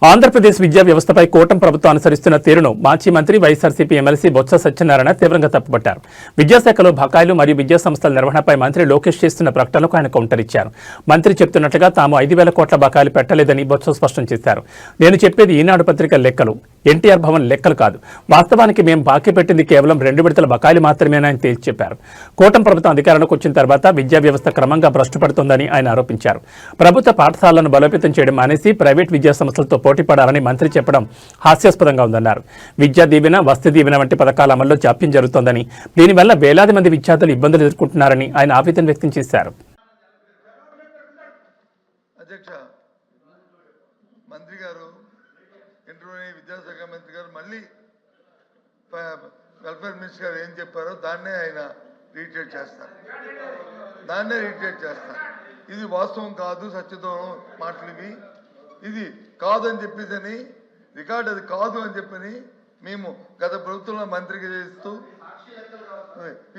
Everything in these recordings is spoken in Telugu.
ఆంధ్రప్రదేశ్ విద్యా వ్యవస్థపై కూటమి ప్రభుత్వం అనుసరిస్తున్న తీరును మాజీ మంత్రి వైఎస్ఆర్సీపీ ఎమ్మెల్సీ బొత్స సత్యనారాయణ తీవ్రంగా తప్పుపట్టారు. విద్యాశాఖలో బకాయిలు మరియు విద్యా సంస్థల నిర్వహణపై మంత్రి లోకేష్ చేస్తున్న ప్రకటనలకు ఆయన కౌంటర్ ఇచ్చారు. మంత్రి చెప్తున్నట్లుగా తాము 5,000 కోట్ల బకాయిలు పెట్టలేదని బొత్స స్పష్టం చేశారు. నేను చెప్పేది ఈనాడు పత్రిక లెక్కలు, ఎన్టీఆర్ భవన్ లెక్కలు కాదు. వాస్తవానికి మేము బాకీ పెట్టింది కేవలం 2 విడతల బకాయిలు మాత్రమేనని ఆయన తేల్చి చెప్పారు. కూటమి ప్రభుత్వం అధికారంలోకి వచ్చిన తర్వాత విద్యా వ్యవస్థ క్రమంగా భ్రష్టుపడుతోందని ఆయన ఆరోపించారు. ప్రభుత్వ పాఠశాలను బలోపేతం చేయడం మానేసి ప్రైవేట్ విద్యా సంస్థలతో పోటీపడాలని మంత్రి చెప్పడం హాస్యాస్పదంగా ఉందన్నారు. విద్యా దీవెన, వసతి దీవెన వంటి పథకాల అమల్లో జాప్యం జరుగుతోందని, దీనివల్ల వేలాది మంది విద్యార్థులు ఇబ్బందులు ఎదుర్కొంటున్నారని ఆయన ఆవేదన వ్యక్తం చేశారు. మంత్రి గారు విద్యాశాఖ మంత్రి గారు మళ్ళీ వెల్ఫేర్ మినిస్టర్ గారు ఏం చెప్పారో దాన్నే ఆయన రీట్రేట్ చేస్తారు. ఇది వాస్తవం కాదు, సత్యదూరం మాటలు ఇవి. ఇది కాదు అని చెప్పేసి రికార్డు, అది కాదు అని చెప్పని మేము గత ప్రభుత్వంలో మంత్రికి చేస్తూ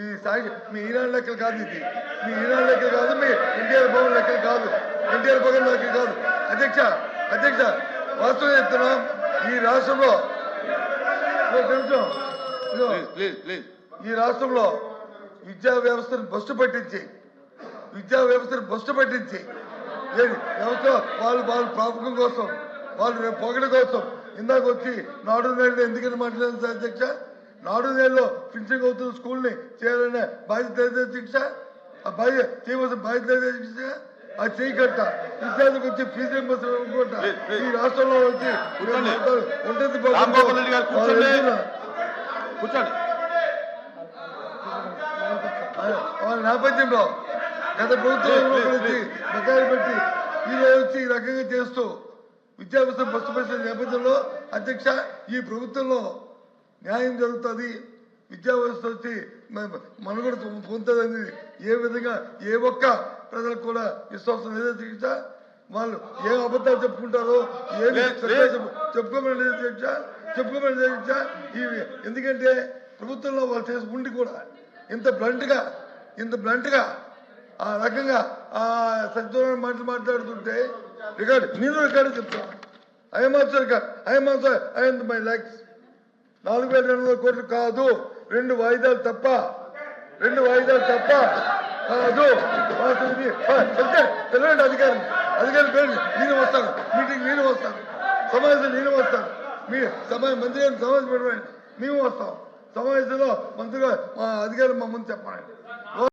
ఈ సాగి మీ ఈనాడు లెక్కలు కాదు, ఇది మీ ఈనాడు లెక్కలు కాదు, మీ ఎన్టీఆర్ భవన్ లెక్కలు కాదు, ఎన్టీఆర్ భవన్ లెక్కలు కాదు. అధ్యక్ష వాస్తవం చెప్తున్నాం. ఈ రాష్ట్రంలో విద్యా వ్యవస్థను బస్టు పట్టించి వ్యవస్థ వాళ్ళు ప్రాపకం కోసం, వాళ్ళు పొగడ కోసం ఇందాక వచ్చి నాడు నేడు ఎందుకని మాట్లాడారు అధ్యక్ష? నాడు నేడులో ఫినిషింగ్ అవుతున్న స్కూల్ని చేయాలనే బాధ్యత అధ్యక్ష, ఆ చేయవలసిన బాధ్యత అధ్యక్ష. అది చేయకట్ట విద్యార్థికి వచ్చి ఫీజు రింబర్స్మెంట్ ఈ రాష్ట్రంలో వచ్చి ఉంటుంది. వాళ్ళ నేపథ్యంలో గత ప్రభుత్వంలో వచ్చి బకాయిలు పెట్టి ఈరోజు వచ్చి ఈ రకంగా చేస్తూ విద్యా వ్యవస్థ బస్సు నేపథ్యంలో అధ్యక్ష ఈ ప్రభుత్వంలో న్యాయం జరుగుతుంది, విద్యా వ్యవస్థ వచ్చి మనుగడ పొందుతుందని ఏ విధంగా ఏ ఒక్క ప్రజలకు కూడా విశ్వాసం లేదో అధ్యక్ష. వాళ్ళు ఏ అబద్ధాలు చెప్పుకుంటారో ఏమి చెప్పుకోమని అధ్యక్ష. ఎందుకంటే ప్రభుత్వంలో వాళ్ళు చేసి ఉండి కూడా ఇంత బ్లంట్గా ఆ రకంగా ఆ సత్యదూరం మాట్లాడుతుంటే రికార్డు చెప్తాను. మై ల్యాక్స్ 4,200 కోట్లు కాదు, 2 వాయిదాలు తప్ప కాదు. తెలియండి అధికారి పేరు నేను వస్తాను, మీటింగ్ నేను వస్తాను, సమావేశం నేను వస్తాను, మీ మంత్రి గారిని సమావేశం పెట్టమని మేము వస్తాం. సమావేశంలో మంత్రిగా మా అధికారులు మా ముందు చెప్పండి.